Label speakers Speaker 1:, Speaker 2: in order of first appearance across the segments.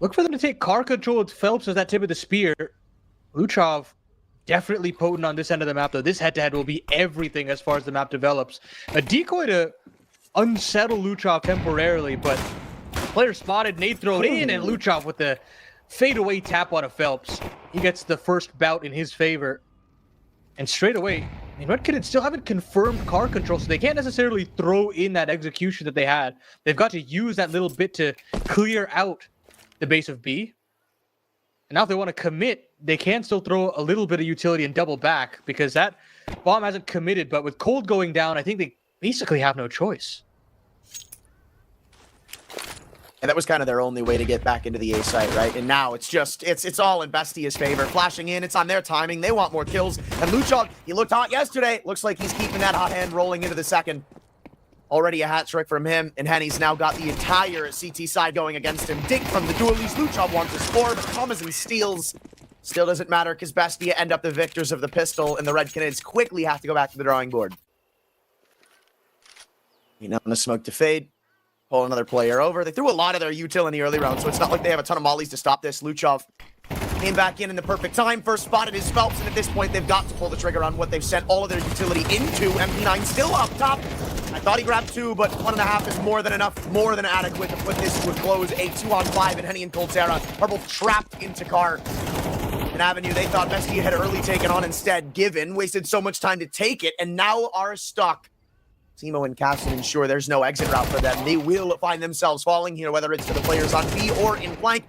Speaker 1: Look for them to take car control with Phelps as that tip of the spear. Luchov definitely potent on this end of the map, though. This head-to-head will be everything as far as the map develops. A decoy to unsettle Luchov temporarily, but player spotted, nade thrown in, and Luchov with the fadeaway tap on a Phelps. He gets the first bout in his favor. And straight away, I mean, RED Canids still haven't confirmed car control, so they can't necessarily throw in that execution that they had. They've got to use that little bit to clear out the base of B. And now if they want to commit, they can still throw a little bit of utility and double back, because that bomb hasn't committed. But with Cold going down, I think they basically have no choice.
Speaker 2: And that was kind of their only way to get back into the A site, right? And now it's just, it's all in Bestia's favor. Flashing in, it's on their timing. They want more kills. And Luchov, he looked hot yesterday. Looks like he's keeping that hot hand rolling into the second. Already a hat trick from him, and Henny's now got the entire CT side going against him. Dig from the dualies. Luchov wants to score, but Thomason steals. Still doesn't matter, because Bestia end up the victors of the pistol, and the RED Canids quickly have to go back to the drawing board. You know, on the smoke to fade. Pull another player over. They threw a lot of their util in the early round, so it's not like they have a ton of mollies to stop this. Luchov came back in the perfect time. First spotted his Phelps, and at this point, they've got to pull the trigger on what they've sent all of their utility into. MP9 still up top. I thought he grabbed 2, but 1.5 is more than enough, more than adequate to put this to a close. A 2-on-5, and Henny and Coldzera are both trapped into car. An avenue they thought Bestia had early taken on instead, given, wasted so much time to take it, and now are stuck. Timo and Casson ensure there's no exit route for them. They will find themselves falling here, whether it's to the players on B or in flank.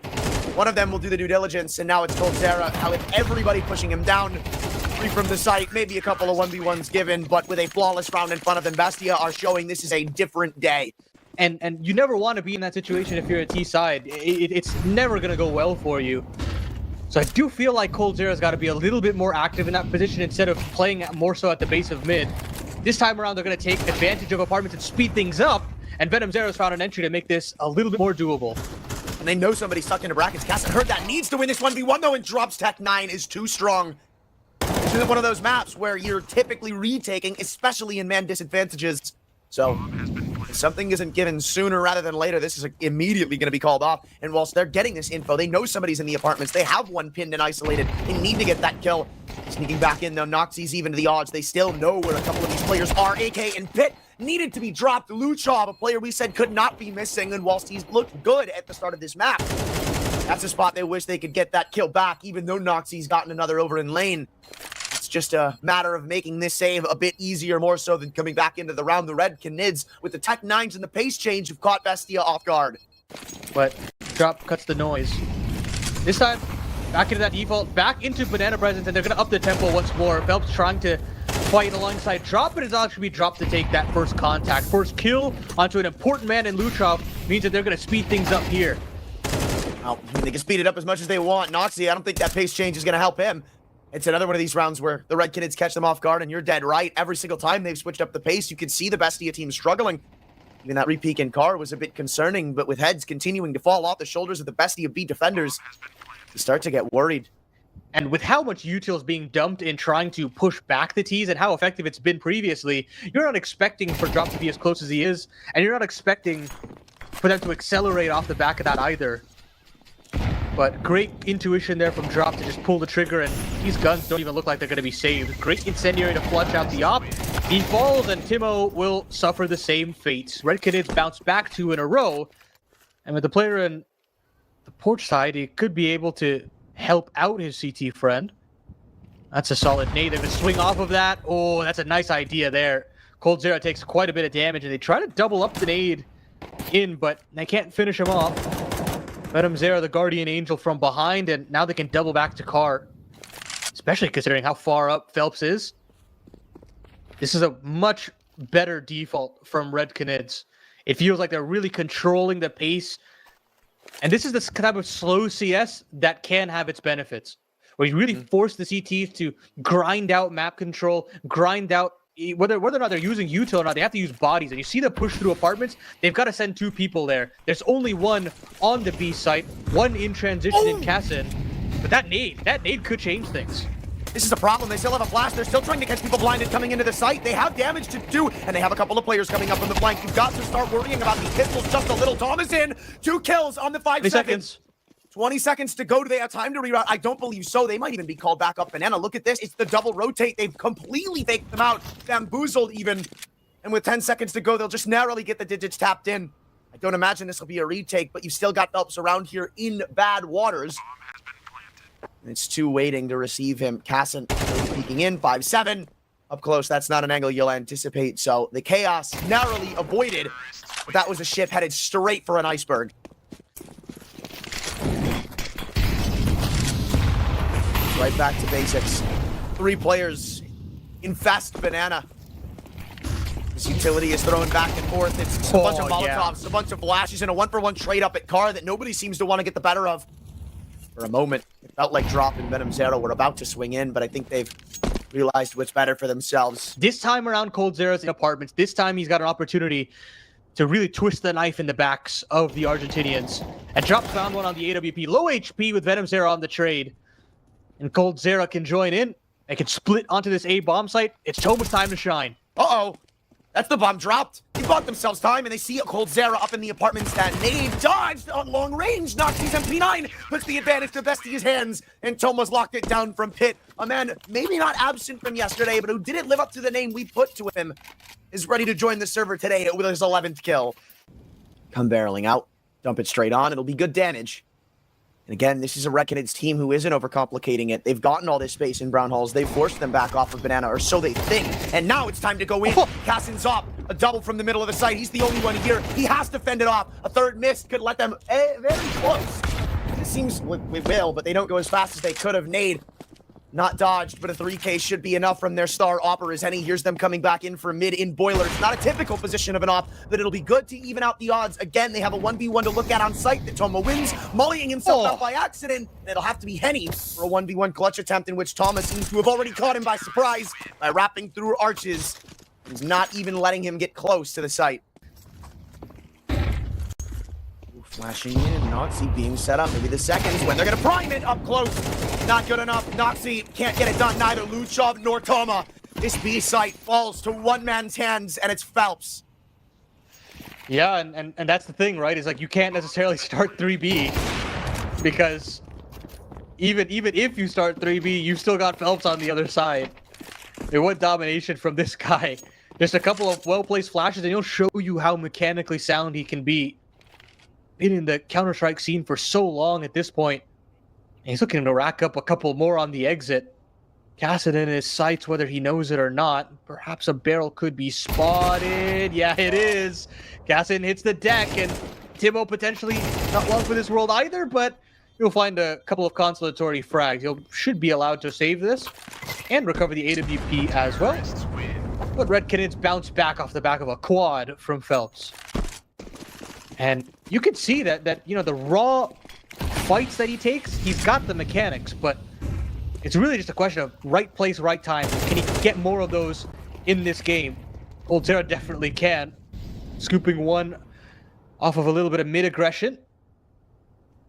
Speaker 2: One of them will do the due diligence, and now it's Coldzera. Now with everybody pushing him down, free from the site, maybe a couple of 1v1s given, but with a flawless round in front of them, Bestia are showing this is a different day.
Speaker 1: And you never want to be in that situation if you're a T side. It's never going to go well for you. So I do feel like Coldzera's got to be a little bit more active in that position instead of playing more so at the base of mid. This time around, they're going to take advantage of apartments and speed things up, and Venom Zero's found an entry to make this a little bit more doable.
Speaker 2: And they know somebody's stuck into brackets. Casson heard that, needs to win this 1v1 though, and drops Tech 9 is too strong. This is one of those maps where you're typically retaking, especially in man disadvantages. So if something isn't given sooner rather than later, this is immediately going to be called off. And whilst they're getting this info, they know somebody's in the apartments. They have one pinned and isolated. They need to get that kill. Sneaking back in though, Noxie's even to the odds. They still know where a couple of these players are. AK and Pit needed to be dropped. Luchov, a player we said could not be missing, and whilst he's looked good at the start of this map, that's a spot they wish they could get that kill back, even though Noxie's gotten another over in lane. It's just a matter of making this save a bit easier, more so than coming back into the round. The RED Canids, with the Tech 9s and the pace change, have caught Bestia off guard.
Speaker 1: But drop cuts the noise. This time, back into that default, back into Banana Presence, and they're going to up the tempo once more. Phelps trying to fight alongside Drop, but it's actually dropped to take that first contact. First kill onto an important man in Luchov means that they're going to speed things up here.
Speaker 2: Well, they can speed it up as much as they want. Noxie, I don't think that pace change is going to help him. It's another one of these rounds where the RED Canids catch them off guard, and you're dead right. Every single time they've switched up the pace, you can see the Bestia team struggling. Even that repeak in car was a bit concerning, but with heads continuing to fall off the shoulders of the Bestia B defenders, you start to get worried.
Speaker 1: And with how much util is being dumped in trying to push back the T's and how effective it's been previously, you're not expecting for Drop to be as close as he is, and you're not expecting for them to accelerate off the back of that either. But great intuition there from Drop to just pull the trigger, and these guns don't even look like they're going to be saved. Great incendiary to flush out the op. He falls, and Timo will suffer the same fate. RED Canids bounce back 2 in a row, and with the player in the porch side, he could be able to help out his CT friend. That's a solid nade. They're going to swing off of that. Oh, that's a nice idea there. Coldzera takes quite a bit of damage, and they try to double up the nade in, but they can't finish him off. Venom Zera, the Guardian Angel from behind, and now they can double back to car. Especially considering how far up Phelps is. This is a much better default from RED Canids. It feels like they're really controlling the pace. And this is the type of slow CS that can have its benefits, where you really force the CTs to grind out map control, grind out whether or not they're using util or not. They have to use bodies, and you see the push through apartments. They've got to send 2 people there. There's only one on the B site, one in transition in Casson, but that nade could change things.
Speaker 2: This is a problem. They still have a flash. They're still trying to catch people blinded coming into the site. They have damage to do, and they have a couple of players coming up on the flank. You've got to start worrying about these pistols just a little. Thomas in. 2 kills on the 5 seconds. 20 seconds to go. Do they have time to reroute? I don't believe so. They might even be called back up. Banana, look at this. It's the double rotate. They've completely faked them out. Bamboozled even. And with 10 seconds to go, they'll just narrowly get the digits tapped in. I don't imagine this will be a retake, but you've still got Phelps around here in bad waters. And it's 2 waiting to receive him. Cassin peeking in, 5-7. Up close, that's not an angle you'll anticipate. So the chaos narrowly avoided, but that was a ship headed straight for an iceberg. Right back to basics. 3 players infest Banana. This utility is thrown back and forth. It's a bunch of Molotovs, a bunch of flashes, and a 1-for-1 trade up at car that nobody seems to want to get the better of. For a moment, it felt like Drop and Venom Zero were about to swing in, but I think they've realized what's better for themselves.
Speaker 1: This time around, coldzera's in apartments. This time he's got an opportunity to really twist the knife in the backs of the Argentinians. And Drop found one on the AWP. Low HP with Venom Zero on the trade. And coldzera can join in. They can split onto this A bomb site. It's Toma's time to shine.
Speaker 2: Uh-oh. That's the bomb dropped. They bought themselves time, and they see a coldzera up in the apartment stand. Nade dodged on long range. Noxie's MP9 puts the advantage to Bestia's hands, and Toma's locked it down from Pit. A man maybe not absent from yesterday, but who didn't live up to the name we put to him, is ready to join the server today with his 11th kill. Come barreling out. Dump it straight on. It'll be good damage. And again, this is a RED Canids team who isn't overcomplicating it. They've gotten all this space in Brown Halls. They've forced them back off of Banana, or so they think. And now it's time to go in. Cassin's up. A double from the middle of the site. He's the only one here. He has to fend it off. A third miss could let them very close. It seems we will, but they don't go as fast as they could have. Nade not dodged, but a 3K should be enough from their star Opper as Henny hears them coming back in for mid in Boiler. It's not a typical position of an op, but it'll be good to even out the odds. Again, they have a 1v1 to look at on site that Toma wins, mollying himself out by accident, and it'll have to be Henny for a 1v1 clutch attempt in which Thomas seems to have already caught him by surprise by wrapping through arches. He's not even letting him get close to the site. Flashing in, Noxie being set up. Maybe the seconds when they're gonna prime it up close. Not good enough. Noxie can't get it done. Neither Luchov nor Toma. This B site falls to one man's hands, and it's Phelps.
Speaker 1: Yeah, and that's the thing, right? Is like you can't necessarily start 3B because even if you start 3B, you've still got Phelps on the other side. What domination from this guy. Just a couple of well-placed flashes, and he'll show you how mechanically sound he can be. Been in the Counterstrike scene for so long at this point. And he's looking to rack up a couple more on the exit. Cassin in his sights, whether he knows it or not. Perhaps a barrel could be spotted. Yeah, it is. Cassin hits the deck, and Timo potentially not long for this world either, but you'll find a couple of consolatory frags. He should be allowed to save this and recover the AWP as well. But RED Canids bounce back off the back of a quad from Phelps. And you can see that you know, the raw fights that he takes, he's got the mechanics, but it's really just a question of right place, right time. Can he get more of those in this game? coldzera definitely can. Scooping one off of a little bit of mid-aggression.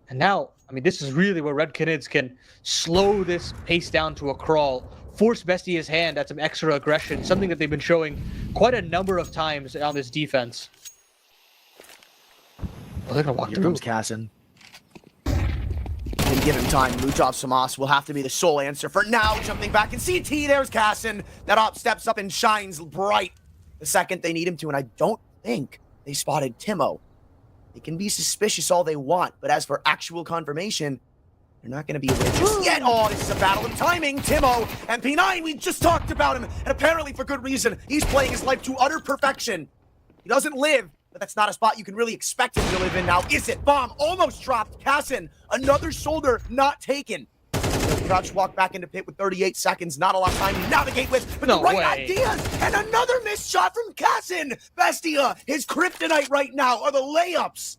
Speaker 1: And now, I mean, this is really where RED Canids can slow this pace down to a crawl, force Bestia's hand at some extra aggression, something that they've been showing quite a number of times on this defense. Oh, they're gonna walk through.
Speaker 2: Comes Cassin. Didn't give him time. Luchov Samas will have to be the sole answer for now. Jumping back in CT, there's Cassin. That op steps up and shines bright the second they need him to, and I don't think they spotted Timo. They can be suspicious all they want, but as for actual confirmation, they're not going to be able to just yet. Oh, this is a battle of timing. Timo, MP9, we just talked about him, and apparently for good reason. He's playing his life to utter perfection. He doesn't live, but that's not a spot you can really expect him to live in now, is it? Bomb almost dropped. Cassin, another shoulder not taken. Crouch walk back into pit with 38 seconds. Not a lot of time to navigate with, but the right ideas. And another missed shot from Cassin. Bestia, his kryptonite right now are the layups.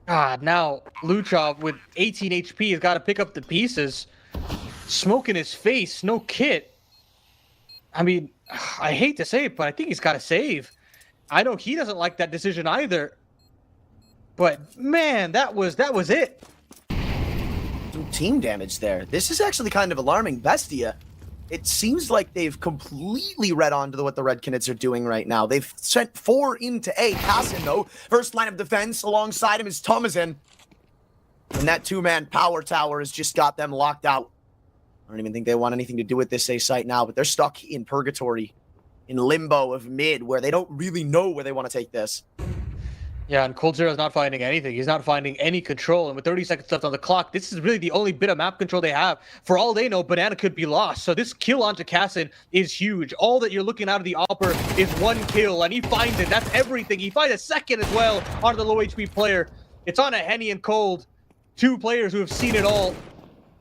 Speaker 1: God, now Luchov with 18 HP has got to pick up the pieces. Smoke in his face, no kit. I mean, I hate to say it, but I think he's got to save. I know he doesn't like that decision either. But man, that was it.
Speaker 2: Some team damage there. This is actually kind of alarming. Bestia, it seems like they've completely read on to what the RED Canids are doing right now. They've sent 4 into A. Cassin, though, first line of defense alongside him is Thomasin. And that two-man power tower has just got them locked out. I don't even think they want anything to do with this A site now, but they're stuck in purgatory, in limbo of mid, where they don't really know where they want to take this.
Speaker 1: Yeah, and coldzera is not finding anything. He's not finding any control. And with 30 seconds left on the clock, this is really the only bit of map control they have. For all they know, Banana could be lost. So this kill onto Cassin is huge. All that you're looking out of the Opper is one kill, and he finds it. That's everything. He finds a second as well onto the low HP player. It's on a Henny and Cold. Two players who have seen it all,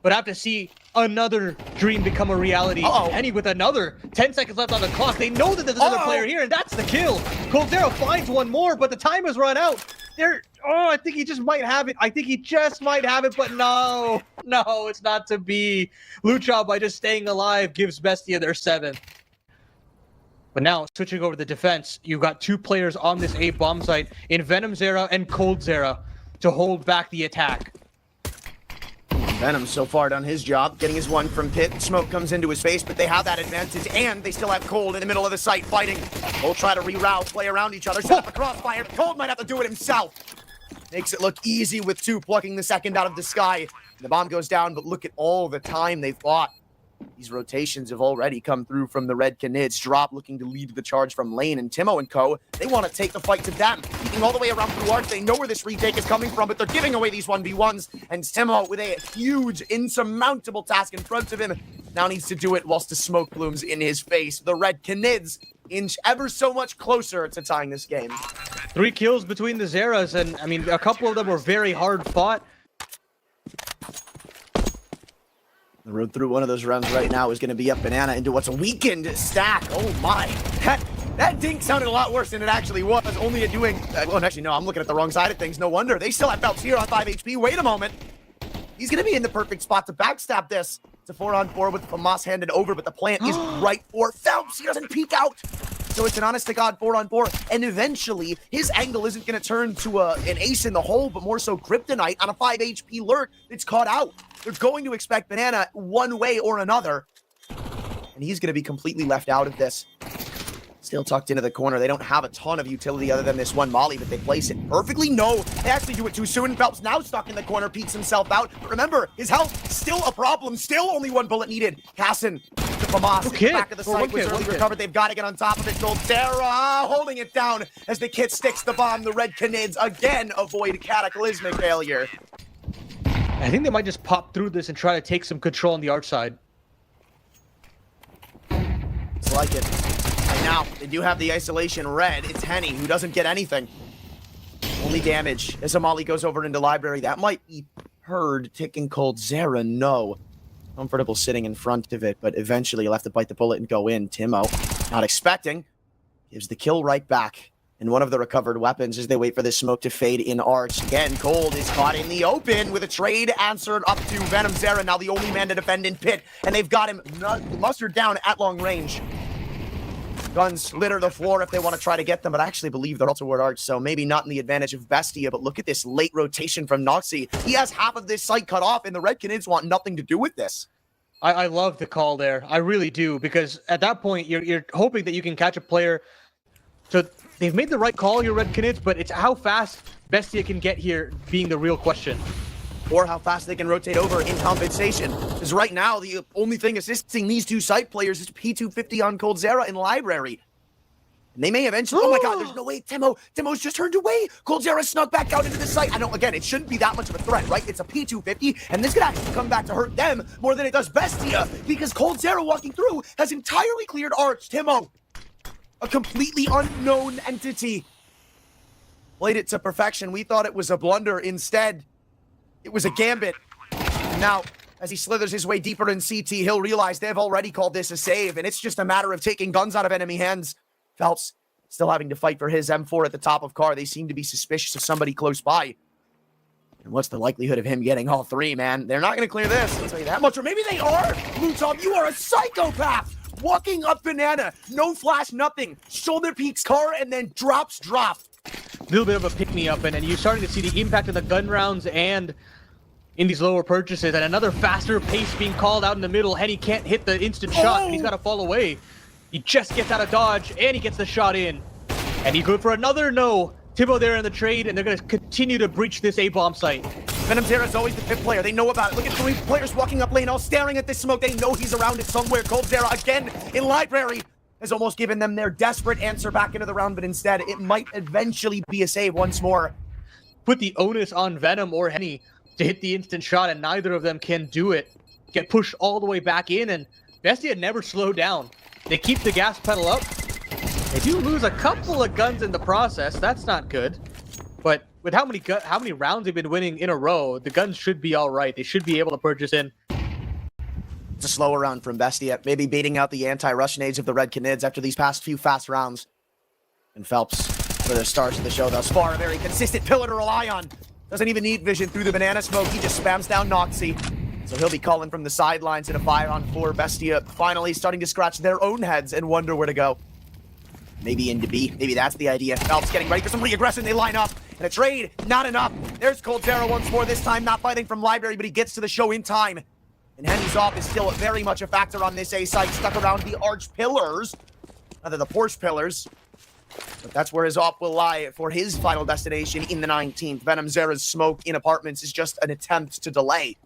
Speaker 1: but have to see another dream become a reality. Henny with another 10 seconds left on the clock. They know that there's another player here, and that's the kill. coldzera finds one more, but the time has run out. I think he just might have it. I think he just might have it, but no, it's not to be. Luchov, by just staying alive, gives Bestia their 7th. But now, switching over to the defense, you've got two players on this A bomb site in venomZera and coldzera to hold back the attack.
Speaker 2: Venom so far done his job, getting his one from Pit. Smoke comes into his face, but they have that advantage, and they still have Cold in the middle of the site fighting. We'll try to reroute, play around each other, set up a crossfire. Cold might have to do it himself. Makes it look easy with two plucking the second out of the sky. The bomb goes down, but look at all the time they've bought. These rotations have already come through from the RED Canids. Drop looking to lead the charge from Lane, and Timo and co. They want to take the fight to them. Keeping all the way around through Arch. They know where this retake is coming from, but they're giving away these 1v1s. And Timo, with a huge, insurmountable task in front of him, now needs to do it whilst the smoke blooms in his face. The RED Canids inch ever so much closer to tying this game.
Speaker 1: 3 kills between the Zeras, and I mean, a couple of them were very hard fought.
Speaker 2: The road through one of those rounds right now is going to be up Banana into what's a weakened stack. Oh my. That dink sounded a lot worse than it actually was. Only at doing... well, actually, no, I'm looking at the wrong side of things. No wonder. They still have Phelps here on 5 HP. Wait a moment. He's going to be in the perfect spot to backstab this. It's a 4-on-4 with Famas handed over, but the plant is right for Phelps. He doesn't peek out. So it's an honest-to-God 4-on-4. And eventually, his angle isn't going to turn to an ace in the hole, but more so Kryptonite on a 5 HP lurk that's caught out. They're going to expect Banana one way or another. And he's going to be completely left out of this. Still tucked into the corner. They don't have a ton of utility other than this one molly, but they place it perfectly. No, they actually do it too soon. Phelps now stuck in the corner, peeks himself out. But remember, his health still a problem. Still only 1 bullet needed. Cassin to Famas at the back of the site was early recovered. They've got to get on top of it. coldzera holding it down as the kit sticks the bomb. The RED Canids again avoid cataclysmic failure.
Speaker 1: I think they might just pop through this and try to take some control on the Arch side.
Speaker 2: It's like it. Right now, they do have the isolation red. It's Henny, who doesn't get anything. Only damage. As a molly goes over into library, that might be heard. Ticking coldzera, no. Comfortable sitting in front of it, but eventually you'll have to bite the bullet and go in. Timo, not expecting, gives the kill right back. And one of the recovered weapons as they wait for this smoke to fade in Arch. Again, Cold is caught in the open with a trade answered up to venomZera, now the only man to defend in Pit. And they've got him mustered down at long range. Guns litter the floor if they want to try to get them, but I actually believe they're all toward Arch, so maybe not in the advantage of Bestia. But look at this late rotation from Noxy. He has half of this site cut off, and the RED Canids want nothing to do with this.
Speaker 1: I love the call there. I really do, because at that point, you're hoping that you can catch a player. So they've made the right call, your RED Canids, but it's how fast Bestia can get here being the real question.
Speaker 2: Or how fast they can rotate over in compensation. Because right now, the only thing assisting these two site players is P250 on coldzera in library. And they may eventually... Oh my god, there's no way. Timo's just turned away. coldzera snuck back out into the site. I know, again, it shouldn't be that much of a threat, right? It's a P250, and this could actually come back to hurt them more than it does Bestia. Because coldzera walking through has entirely cleared Arch. Timo, a completely unknown entity, played it to perfection. We thought it was a blunder. Instead, it was a gambit. Now, as he slithers his way deeper in CT, he'll realize they've already called this a save, and it's just a matter of taking guns out of enemy hands. Phelps still having to fight for his M4 at the top of car. They seem to be suspicious of somebody close by. And what's the likelihood of him getting all 3, man? They're not going to clear this, I'll tell you that much. Or maybe they are. Luchov, you are a psychopath. Walking up Banana, no flash, nothing. Shoulder peeks car, and then drops drop.
Speaker 1: A little bit of a pick-me-up, and then you're starting to see the impact of the gun rounds and in these lower purchases, and another faster pace being called out in the middle. Henny can't hit the instant shot, and he's got to fall away. He just gets out of dodge, and he gets the shot in. And he's good for another no. Timo there in the trade, and they're going to continue to breach this A-bomb site.
Speaker 2: Venom Zera is always the fifth player. They know about it. Look at 3 players walking up lane, all staring at this smoke. They know he's around it somewhere. coldzera again in library has almost given them their desperate answer back into the round, but instead it might eventually be a save once more.
Speaker 1: Put the onus on Venom or Henny to hit the instant shot, and neither of them can do it. Get pushed all the way back in, and BESTIA never slow down. They keep the gas pedal up. They do lose a couple of guns in the process. That's not good. But with how many rounds they've been winning in a row, the guns should be all right. They should be able to purchase in.
Speaker 2: It's a slower round from BESTIA, maybe beating out the anti-rush nades of the Red Canids after these past few fast rounds. And Phelps, for the stars of the show thus far, a very consistent pillar to rely on. Doesn't even need vision through the banana smoke. He just spams down Noxy. So he'll be calling from the sidelines in a 5-on-4. BESTIA finally starting to scratch their own heads and wonder where to go. Maybe into B. Maybe that's the idea. Phelps getting ready for some re-aggression. They line up. And a trade, not enough. There's coldzera once more, this time not fighting from library, but he gets to the show in time. And Henny's off is still very much a factor on this A site, stuck around the arch pillars. Rather, the Porsche pillars. But that's where his op will lie for his final destination in the 19th. Venom Zera's smoke in apartments is just an attempt to delay.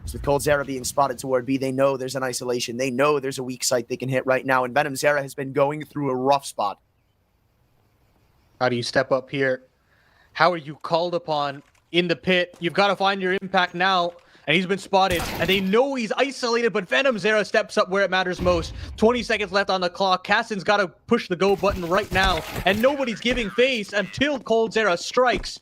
Speaker 2: So with coldzera being spotted toward B, they know there's an isolation. They know there's a weak site they can hit right now. And Venom Zera has been going through a rough spot.
Speaker 1: How do you step up here? How are you called upon in the pit? You've got to find your impact now. And he's been spotted, and they know he's isolated, but Venom Zera steps up where it matters most. 20 seconds left on the clock. Cassin's got to push the go button right now, and nobody's giving face until coldzera strikes.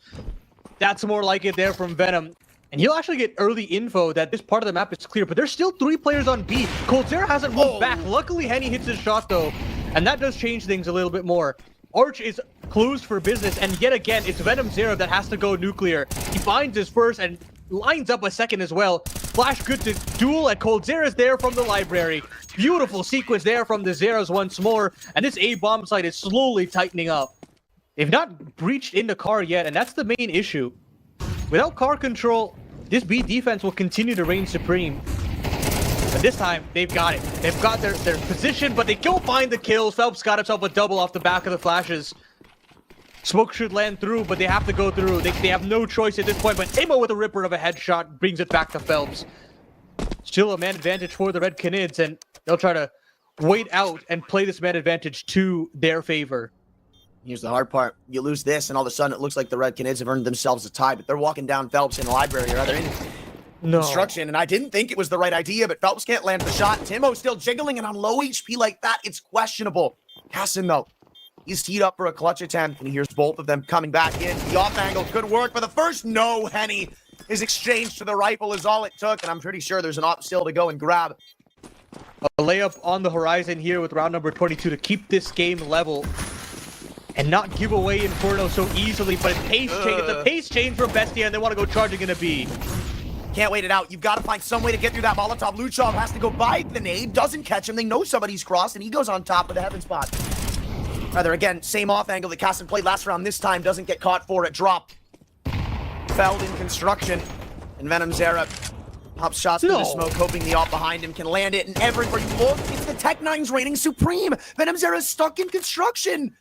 Speaker 1: That's more like it there from Venom. And he'll actually get early info that this part of the map is clear, but there's still 3 players on B. coldzera hasn't moved back. Luckily, Henny hits his shot, though, and that does change things a little bit more. Arch is closed for business, and yet again, it's Venom Zera that has to go nuclear. He finds his first and lines up a second as well. Flash good to duel, and coldzera's there from the library. Beautiful sequence there from the Zeras once more, and this A-bomb site is slowly tightening up. They've not breached into car yet, and that's the main issue. Without car control, this B defense will continue to reign supreme. But this time, they've got it. They've got their position, but they go find the kills. Phelps got himself a double off the back of the flashes. Smoke should land through, but they have to go through. They have no choice at this point, but Amo with a ripper of a headshot brings it back to Phelps. Still a man advantage for the Red Canids, and they'll try to wait out and play this man advantage to their favor.
Speaker 2: Here's the hard part. You lose this, and all of a sudden it looks like the Red Canids have earned themselves a tie, but they're walking down Phelps in the library, or rather in construction, and I didn't think it was the right idea, but Phelps can't land the shot. Timo still jiggling, and on low HP like that, it's questionable. Cassin, though, he's teed up for a clutch attempt, and he hears both of them coming back in. The off angle could work for the first. No, Henny. His exchange to the rifle is all it took, and I'm pretty sure there's an op still to go and grab.
Speaker 1: A layup on the horizon here with round number 22 to keep this game level and not give away Inferno so easily, but it's a pace change from BESTIA, and they want to go charging into B.
Speaker 2: Can't wait it out. You've got to find some way to get through that Molotov. Luchov has to go by the nade, doesn't catch him. They know somebody's crossed, and he goes on top of the heaven spot. Rather, again, same off angle that Cassin played last round. This time doesn't get caught for it. Drop. Felled in construction. And Venom Zera pops shots through the smoke, hoping the op behind him can land it. And everywhere you look, it's the Tech-9's reigning supreme. Venom Zera's stuck in construction.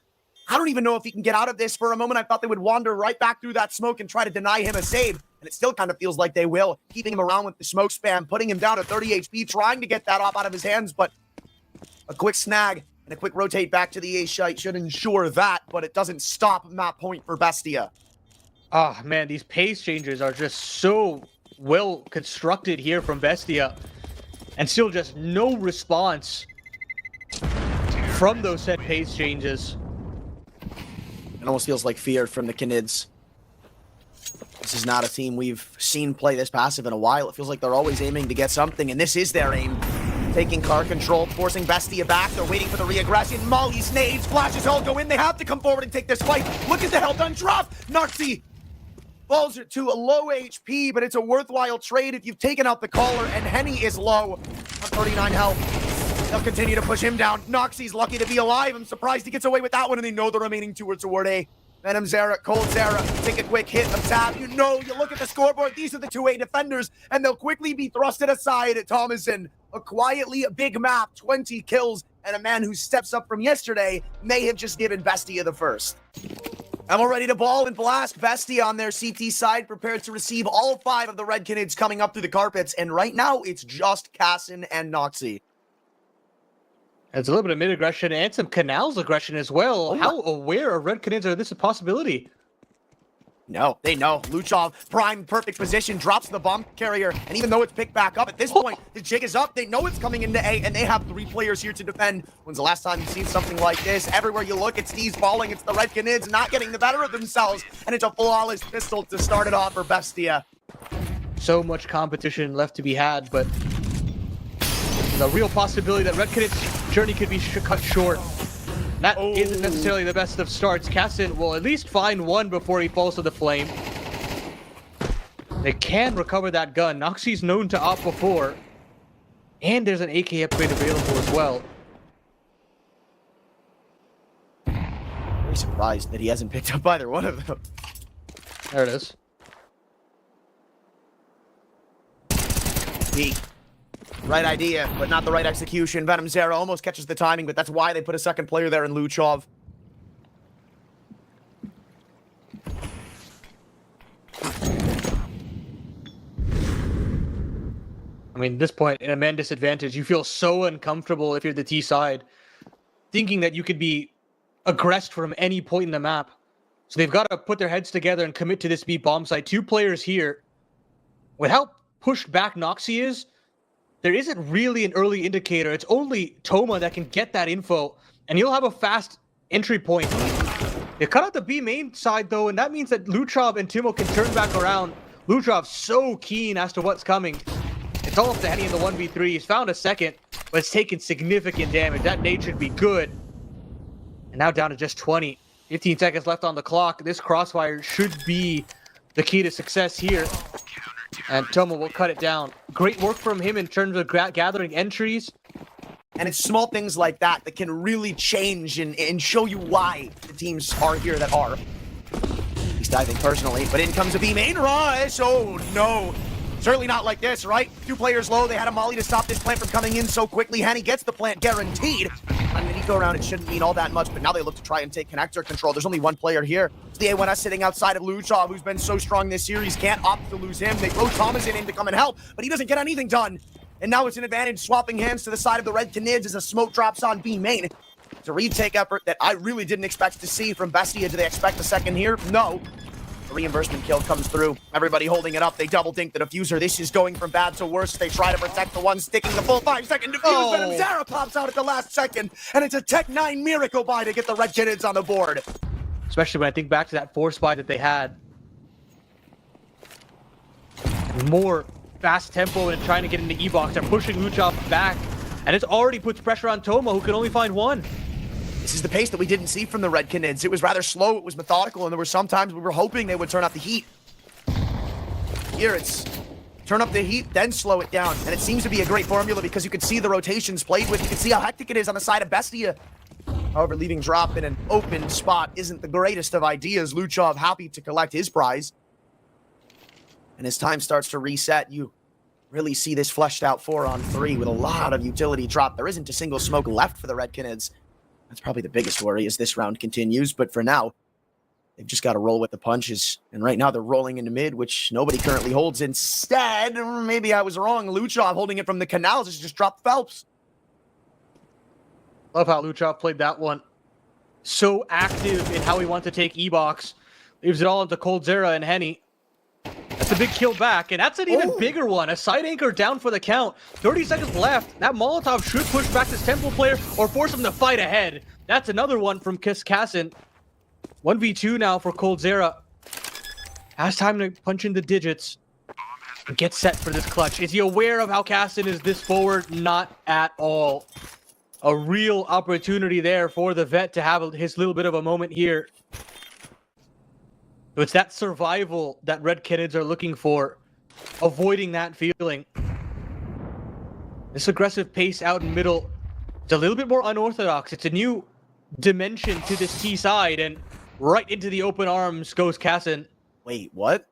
Speaker 2: I don't even know if he can get out of this. For a moment, I thought they would wander right back through that smoke and try to deny him a save. And it still kind of feels like they will, keeping him around with the smoke spam, putting him down to 30 HP, trying to get that op out of his hands, but a quick snag and a quick rotate back to the A-site should ensure that, but it doesn't stop map point for BESTIA.
Speaker 1: Ah, man, these pace changes are just so well constructed here from BESTIA, and still just no response from those set pace changes.
Speaker 2: It almost feels like fear from the Canids. This is not a team we've seen play this passive in a while. It feels like they're always aiming to get something, and this is their aim. Taking car control, forcing BESTIA back. They're waiting for the re-aggression. Molly's nades, flashes all go in. They have to come forward and take this fight. Look at the health on drop. Noxy falls to a low HP, but it's a worthwhile trade if you've taken out the caller, and Henny is low on 39 health. They'll continue to push him down. Noxy's lucky to be alive. I'm surprised he gets away with that one, and they know the remaining 2 are toward A. Venom Zera, coldzera, take a quick hit of tab. You know, you look at the scoreboard, these are the 2A defenders, and they'll quickly be thrusted aside at Thomason. A quietly big map, 20 kills, and a man who steps up from yesterday may have just given BESTIA the first. And we're ready to ball and blast. Bestia on their CT side, prepared to receive all 5 of the Red Canids coming up through the carpets. And right now, it's just Cassin and Noxy.
Speaker 1: There's a little bit of mid-aggression and some Canals aggression as well. How aware are Red Canids of this a possibility?
Speaker 2: No, they know. Luchov, prime, perfect position, drops the bomb carrier, and even though it's picked back up, at this point, the jig is up. They know it's coming into A, and they have 3 players here to defend. When's the last time you've seen something like this? Everywhere you look, it's Steve's falling. It's the Red Canids not getting the better of themselves, and it's a flawless pistol to start it off for Bestia.
Speaker 1: So much competition left to be had, but the real possibility that Red Canids' journey could be cut short. That isn't necessarily the best of starts. Cassin will at least find one before he falls to the flame. They can recover that gun. Noxy's known to opt before. And there's an AK upgrade available as well.
Speaker 2: Very surprised that he hasn't picked up either one of them.
Speaker 1: There it is.
Speaker 2: Right idea, but not the right execution. Venom Zera almost catches the timing, but that's why they put a second player there in Luchov.
Speaker 1: I mean, at this point, in a man disadvantage, you feel so uncomfortable if you're the T side, thinking that you could be aggressed from any point in the map. So they've got to put their heads together and commit to this B bomb site. 2 players here. With how pushed back Noxy is, there isn't really an early indicator. It's only Toma that can get that info, and you'll have a fast entry point. They cut out the B main side, though, and that means that Luchov and Timo can turn back around. Luchov's so keen as to what's coming. It's all up to Henny in the 1v3. He's found a second, but it's taken significant damage. That nade should be good. And now down to just 20. 15 seconds left on the clock. This crossfire should be the key to success here. And Toma will cut it down. Great work from him in terms of gathering entries.
Speaker 2: And it's small things like that that can really change and show you why the teams are here that are. He's diving personally, but in comes a B main rush. Oh, no. Certainly not like this, right? 2 players low. They had a molly to stop this plant from coming in so quickly. Henny gets the plant guaranteed. On an eco round, it shouldn't mean all that much, but now they look to try and take connector control. There's only 1 player here. It's the A1S sitting outside of Luchov, who's been so strong this series. Can't opt to lose him. They throw Thomas in to come and help, but he doesn't get anything done. And now it's an advantage, swapping hands to the side of the Red Canids as a smoke drops on B main. It's a retake effort that I really didn't expect to see from Bestia. Do they expect a second here? No. A reimbursement kill comes through. Everybody holding it up. They double dink the diffuser. This is going from bad to worse. They try to protect the one sticking the full 5-second diffuse. Venom Zera pops out at the last second. And it's a Tech 9 miracle buy to get the Red Canids on the board.
Speaker 1: Especially when I think back to that 4 spy that they had. More fast tempo and trying to get into E-Box. They're pushing Luchov back. And it's already puts pressure on Toma, who can only find 1.
Speaker 2: This is the pace that we didn't see from the Red Canids. It was rather slow, it was methodical, and there were some times we were hoping they would turn up the heat. Here it's turn up the heat, then slow it down. And it seems to be a great formula because you can see the rotations played with. You can see how hectic it is on the side of Bestia. However, leaving drop in an open spot isn't the greatest of ideas. Luchov happy to collect his prize. And as time starts to reset, you really see this fleshed out 4-on-3 with a lot of utility drop. There isn't a single smoke left for the Red Canids. That's probably the biggest worry as this round continues, but for now, they've just got to roll with the punches. And right now, they're rolling into mid, which nobody currently holds. Instead, maybe I was wrong, Luchov holding it from the canals has just dropped Phelps.
Speaker 1: Love how Luchov played that one. So active in how he wants to take E-Box. Leaves it all into Cold Zera and Henny. That's a big kill back, and that's an even bigger one. A side anchor down for the count. 30 seconds left. That Molotov should push back this Temple player or force him to fight ahead. That's another one from Cassin. 1v2 now for Cold Zera. Has time to punch in the digits and get set for this clutch. Is he aware of how Cassin is this forward? Not at all. A real opportunity there for the vet to have his little bit of a moment here. So it's that survival that Red Canids are looking for, avoiding that feeling. This aggressive pace out in middle, it's a little bit more unorthodox. It's a new dimension to this T side, and right into the open arms goes Cassin.
Speaker 2: Wait, what?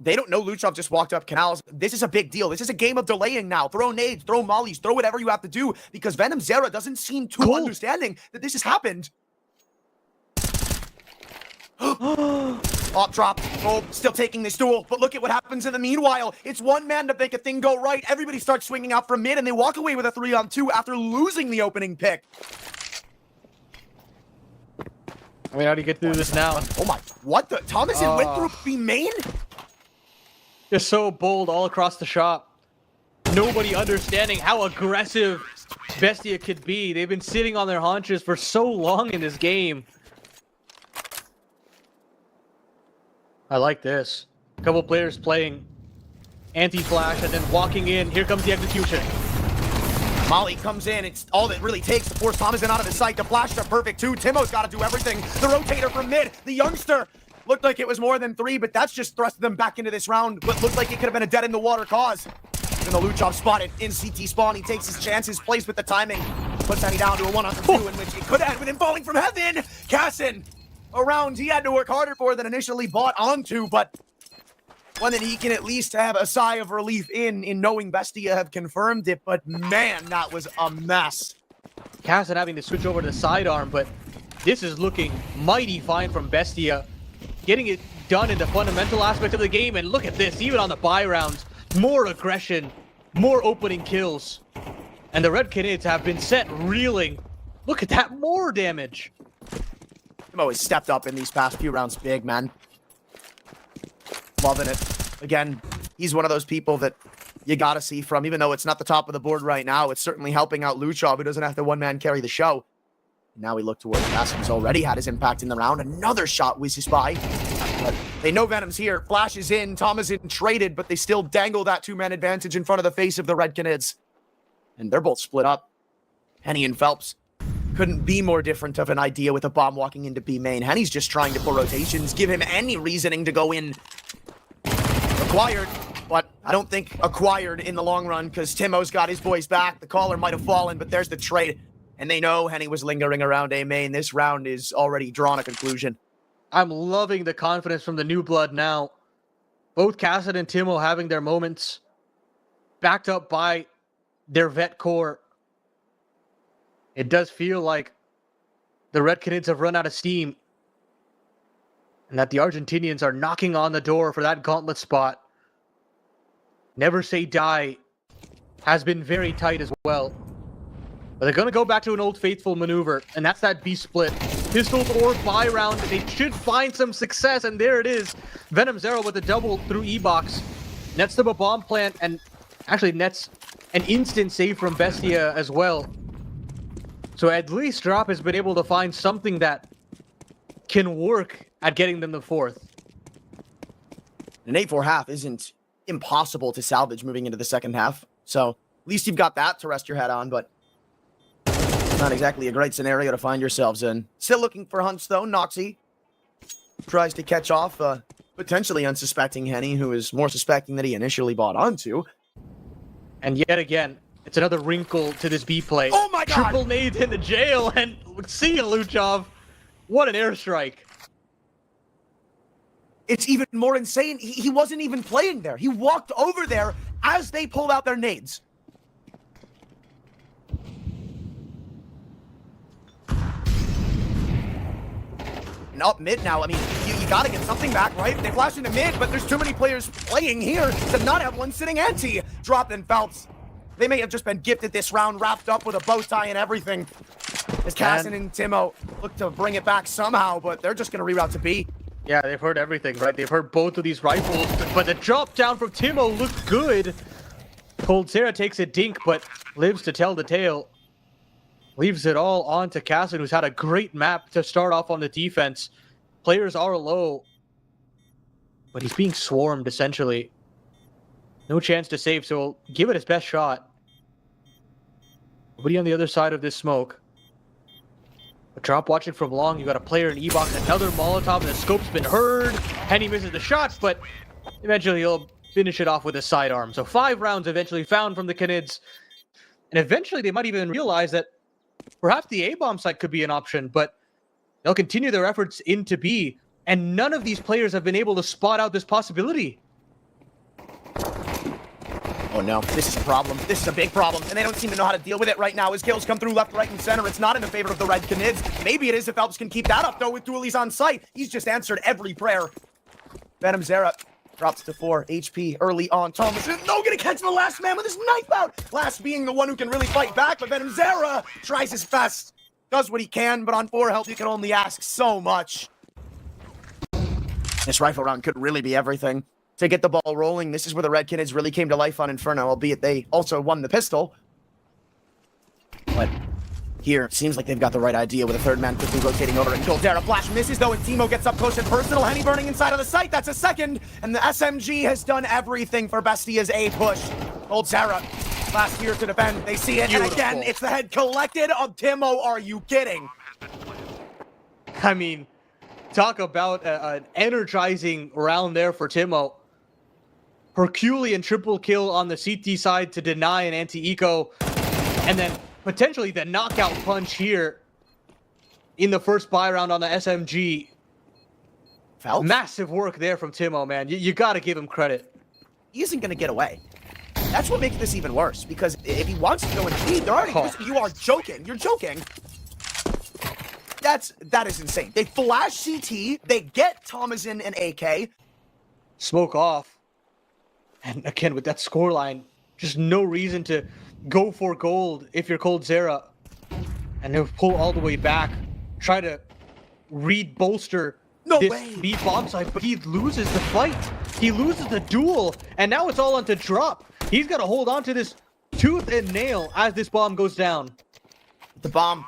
Speaker 2: They don't know Luchov just walked up canals. This is a big deal. This is a game of delaying now. Throw nades, throw mollies, throw whatever you have to do, because Venom Zera doesn't seem too understanding that this has happened. Op drop. Gold still taking this duel, but look at what happens in the meanwhile. It's one man to make a thing go right. Everybody starts swinging out from mid, and they walk away with a 3-on-2 after losing the opening pick.
Speaker 1: I mean, how do you get through this now?
Speaker 2: Oh my, what the? Thomason went through B main?
Speaker 1: Just so bold all across the shop. Nobody understanding how aggressive Bestia could be. They've been sitting on their haunches for so long in this game. I like this. A couple players playing anti-flash and then walking in. Here comes the execution.
Speaker 2: Molly comes in. It's all that really takes to force Thomason out of his sight. The flash to perfect 2. Timo's got to do everything. The rotator from mid. The youngster looked like it was more than 3, but that's just thrust them back into this round. What looked like it could have been a dead-in-the-water cause. And the Luchov spotted in CT spawn. He takes his chances, plays with the timing. Puts Henny down to a 1-on-2 in which it could end with him falling from heaven. Cassin, a round he had to work harder for than initially bought onto, but one that he can at least have a sigh of relief in knowing Bestia have confirmed it. But man, that was a mess.
Speaker 1: Cassin having to switch over to the sidearm, but this is looking mighty fine from Bestia. Getting it done in the fundamental aspect of the game, and look at this, even on the buy rounds, more aggression, more opening kills. And the Red Canids have been set reeling. Look at that, more damage.
Speaker 2: Timo has stepped up in these past few rounds big, man. Loving it. Again, he's one of those people that you gotta see from, even though it's not the top of the board right now, it's certainly helping out Luchov, who doesn't have to one-man carry the show. Now we look towards Cassin, who's already had his impact in the round. Another shot whizzes by. But they know Venom's here. Flash is in. Thomason traded, but they still dangle that 2-man advantage in front of the face of the Red Canids. And they're both split up. Henny and Phelps couldn't be more different of an idea with a bomb walking into B main. Henny's just trying to pull rotations, give him any reasoning to go in. Acquired, but I don't think acquired in the long run because Timo's got his boys back. The caller might have fallen, but there's the trade. And they know Henny was lingering around A main. This round is already drawn a conclusion.
Speaker 1: I'm loving the confidence from the new blood now. Both Cassin and Timo having their moments, backed up by their vet core. It does feel like the Red Canids have run out of steam, and that the Argentinians are knocking on the door for that gauntlet spot. Never Say Die has been very tight as well. But they're going to go back to an old faithful maneuver, and that's that B split. Pistols or buy round. They should find some success, and there it is. Venom Zero with a double through E-Box. Nets them a bomb plant, and actually nets an instant save from Bestia as well. So at least Drop has been able to find something that can work at getting them the fourth.
Speaker 2: An 8-4 half isn't impossible to salvage moving into the second half. So at least you've got that to rest your head on, but not exactly a great scenario to find yourselves in. Still looking for hunts, though. Noxy tries to catch off potentially unsuspecting Henny, who is more suspecting that he initially bought onto.
Speaker 1: And yet again, it's another wrinkle to this B play.
Speaker 2: Oh my god!
Speaker 1: Triple nade in the jail, and see you, Luchov. What an airstrike.
Speaker 2: It's even more insane. He wasn't even playing there. He walked over there as they pulled out their nades. And up mid now, I mean, you gotta get something back, right? They flash into mid, but there's too many players playing here to not have one sitting anti. Drop in Phelps. They may have just been gifted this round, wrapped up with a bow tie and everything. As Cassin and Timo look to bring it back somehow, but they're just gonna reroute to B.
Speaker 1: Yeah, they've heard everything, right? They've heard both of these rifles, but the drop down from Timo looked good. Cold Sarah takes a dink, but lives to tell the tale. Leaves it all on to Cassin, who's had a great map to start off on the defense. Players are low, but he's being swarmed, essentially. No chance to save, so he'll give it his best shot. Nobody on the other side of this smoke. A drop watching from long, you got a player in E-Box, another Molotov, and the scope's been heard. Henny misses the shots, but eventually he'll finish it off with a sidearm. So 5 rounds eventually found from the Canids. And eventually they might even realize that perhaps the A-bomb site could be an option, but they'll continue their efforts into B, and none of these players have been able to spot out this possibility.
Speaker 2: Oh no, this is a problem. This is a big problem, and they don't seem to know how to deal with it right now as kills come through left, right, and center. It's not in the favor of the RED Canids. Maybe it is if Phelps can keep that up, though, with Dooley's on site. He's just answered every prayer. Venom Zera drops to 4 HP early on. Thomas is gonna catch the last man with his knife out. Last being the one who can really fight back, but Venom Zera tries his best. Does what he can, but on 4 health, you can only ask so much. This rifle round could really be everything. To get the ball rolling, this is where the RED Canids really came to life on Inferno, albeit they also won the pistol. But here, it seems like they've got the right idea with a third man quickly rotating over and GoldLit. Flash misses, though, and Timo gets up close and personal. Henny burning inside of the site. That's a second, and the SMG has done everything for Bestia's A push. GoldLit, last year to defend. They see it, beautiful. And again, it's the head collected of Timo. Are you kidding?
Speaker 1: I mean, talk about an energizing round there for Timo. Herculean triple kill on the CT side to deny an anti-eco, and then potentially the knockout punch here in the first buy round on the SMG.
Speaker 2: Phelps?
Speaker 1: Massive work there from Timo, man. You got to give him credit.
Speaker 2: He isn't going to get away. That's what makes this even worse, because if he wants to go and feed, they're already... You are joking. You're joking. That is insane. They flash CT, they get Thomason and AK.
Speaker 1: Smoke off. And again, with that scoreline, just no reason to go for gold if you're GoldLit. And they'll pull all the way back, try to bolster this B bomb site, but he loses the fight. He loses the duel, and now it's all onto Drop. He's got to hold on to this tooth and nail as this bomb goes down.
Speaker 2: The bomb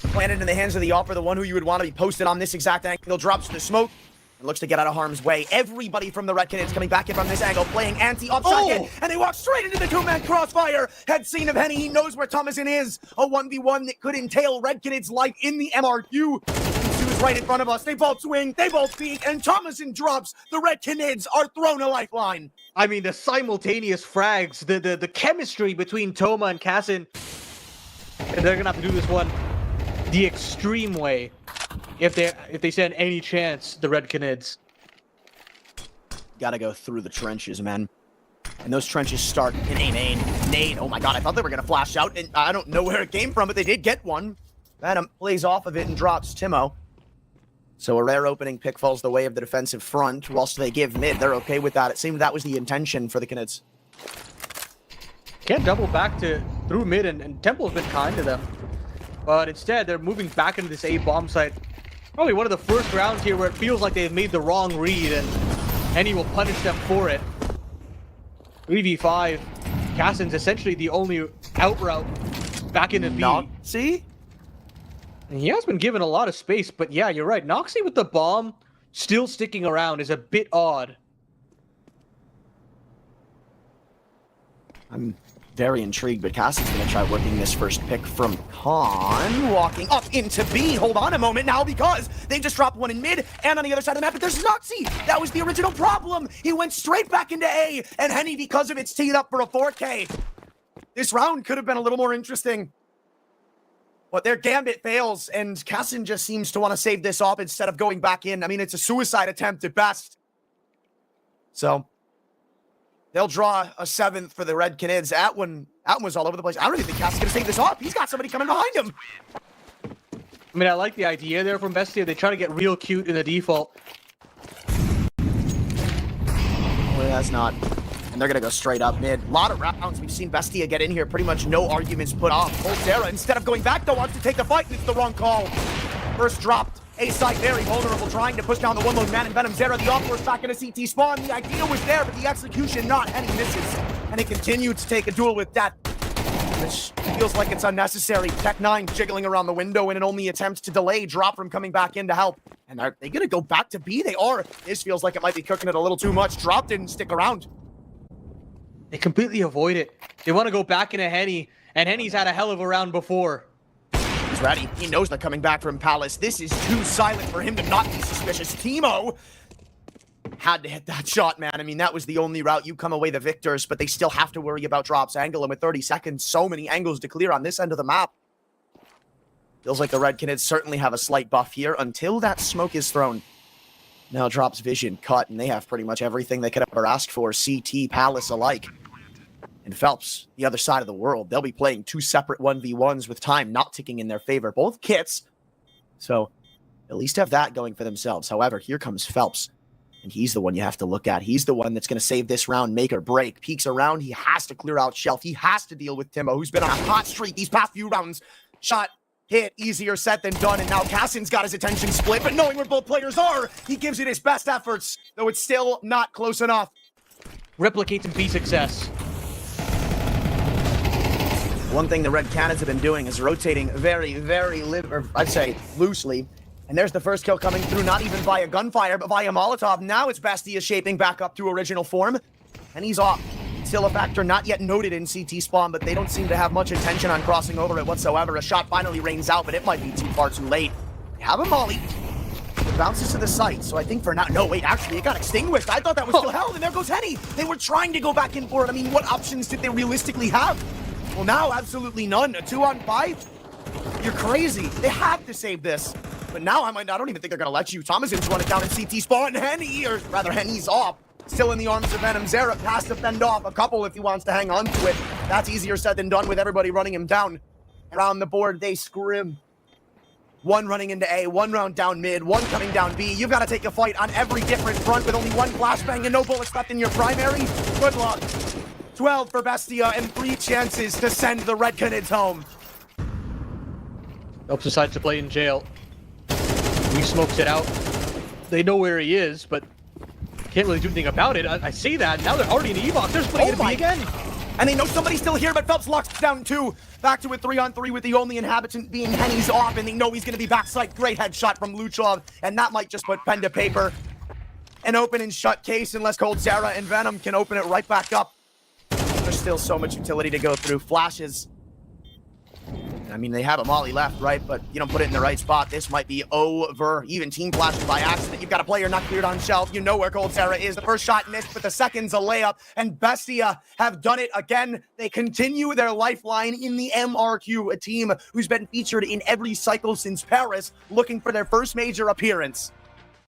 Speaker 2: planted in the hands of the Opera, the one who you would want to be posted on this exact angle, drops to the smoke. It looks to get out of harm's way. Everybody from the RED Canids coming back in from this angle, playing anti-op shotgun, and they walk straight into the two-man crossfire. Head scene of Henny, he knows where Thomason is. A 1v1 that could entail RED Canids' life in the MRQ. Ensues right in front of us. They both swing, they both peek, and Thomason drops. The RED Canids are thrown a lifeline.
Speaker 1: I mean, the simultaneous frags, the chemistry between Toma and Cassin, and they're gonna have to do this one the extreme way. If they stand any chance, the RED Canids.
Speaker 2: Gotta go through the trenches, man. And those trenches start in A main. Nade. Oh my god, I thought they were gonna flash out, and I don't know where it came from, but they did get one. Venom plays off of it and drops Timo. So a rare opening pick falls the way of the defensive front, whilst they give mid. They're okay with that. It seemed that was the intention for the Canids.
Speaker 1: Can't double back through mid, and Temple's been kind to them. But instead, they're moving back into this A bomb site. Probably one of the first rounds here where it feels like they've made the wrong read, and Henny will punish them for it. 3v5. Cassin's essentially the only out route back into B.
Speaker 2: See?
Speaker 1: And he has been given a lot of space, but yeah, you're right. Noxie with the bomb still sticking around is a bit odd.
Speaker 2: I'm very intrigued, but Cassin's going to try working this first pick from Khan. Walking up into B. Hold on a moment now, because they just dropped one in mid and on the other side of the map, but there's Noxie. That was the original problem. He went straight back into A, and Henny, because of it's teed up for a 4K. This round could have been a little more interesting. But their gambit fails, and Cassin just seems to want to save this off instead of going back in. I mean, it's a suicide attempt at best. So they'll draw a 7th for the RED Canids. That one was all over the place. I don't even think Cassin's going to save this off. He's got somebody coming behind him.
Speaker 1: I mean, I like the idea there from Bestia. They try to get real cute in the default.
Speaker 2: Well, that's not. And they're going to go straight up mid. A lot of rounds. We've seen Bestia get in here. Pretty much no arguments put off. GoldLit, instead of going back, though, wants to take the fight, and it's the wrong call. First dropped. A side very vulnerable, trying to push down the one-lone man, and Venom Zera, the off-course back into CT spawn. The idea was there, but the execution not. Henny misses. And it continued to take a duel with death, which feels like it's unnecessary. Tech9 jiggling around the window in an only attempt to delay Drop from coming back in to help. And are they going to go back to B? They are. This feels like it might be cooking it a little too much. Drop didn't stick around.
Speaker 1: They completely avoid it. They want to go back into Henny, and Henny's had a hell of a round before.
Speaker 2: He's ready. He knows they're coming back from Palace. This is too silent for him to not be suspicious. Timo had to hit that shot, man. I mean, that was the only route. You come away the victors, but they still have to worry about Drop's angle. And with 30 seconds, so many angles to clear on this end of the map. Feels like the RED Canids certainly have a slight buff here until that smoke is thrown. Now Drop's vision cut, and they have pretty much everything they could ever ask for, CT, Palace alike. And Phelps, the other side of the world, they'll be playing 2 separate 1v1s with time not ticking in their favor. Both kits, so at least have that going for themselves. However, here comes Phelps, and he's the one you have to look at. He's the one that's going to save this round, make or break. Peeks around, he has to clear out Shelf. He has to deal with Timo, who's been on a hot streak these past few rounds. Shot, hit, easier said than done, and now Cassin's got his attention split, but knowing where both players are, he gives it his best efforts, though it's still not close enough.
Speaker 1: Replicates and be success.
Speaker 2: One thing the Red Canids have been doing is rotating very, I'd say loosely. And there's the first kill coming through, not even via gunfire, but via Molotov. Now it's BESTIA shaping back up to original form. And he's off. Still a factor not yet noted in CT spawn, but they don't seem to have much intention on crossing over it whatsoever. A shot finally rings out, but it might be too far too late. They have a molly. It bounces to the site, so I think for now... No, wait, actually, it got extinguished. I thought that was still held, and there goes Henny. They were trying to go back in for it. I mean, what options did they realistically have? Well, now, absolutely none. A 2-on-5? You're crazy. They have to save this. But now, I don't even think they're going to let you. Thomason's running down in CT spawn. Henny, or rather, Henny's off. Still in the arms of Venom. Zera has to fend off a couple if he wants to hang on to it. That's easier said than done with everybody running him down. Around the board, they scrim. One running into A, one round down mid, one coming down B. You've got to take a fight on every different front with only one flashbang and no bullets left in your primary. Good luck. 12 for BESTIA and 3 chances to send the Red Canids home.
Speaker 1: Phelps decides to play in jail. He smokes it out. They know where he is, but can't really do anything about it. I see that. Now they're already in the E-box. They're splitting it B again.
Speaker 2: And they know somebody's still here, but Phelps locks down 2. Back to a 3-on-3 with the only inhabitant being Henny's off, and they know he's going to be backside. Great headshot from Luchov, and that might just put pen to paper. An open and shut case unless Cold Zera and Venom can open it right back up. There's still so much utility to go through. Flashes. I mean, they have a molly left, right? But you don't put it in the right spot, this might be over. Even team flashing by accident. You've got a player not cleared on Shelf. You know where Cold Zera is. The first shot missed, but the second's a layup. And BESTIA have done it again. They continue their lifeline in the MRQ, a team who's been featured in every cycle since Paris, looking for their first major appearance.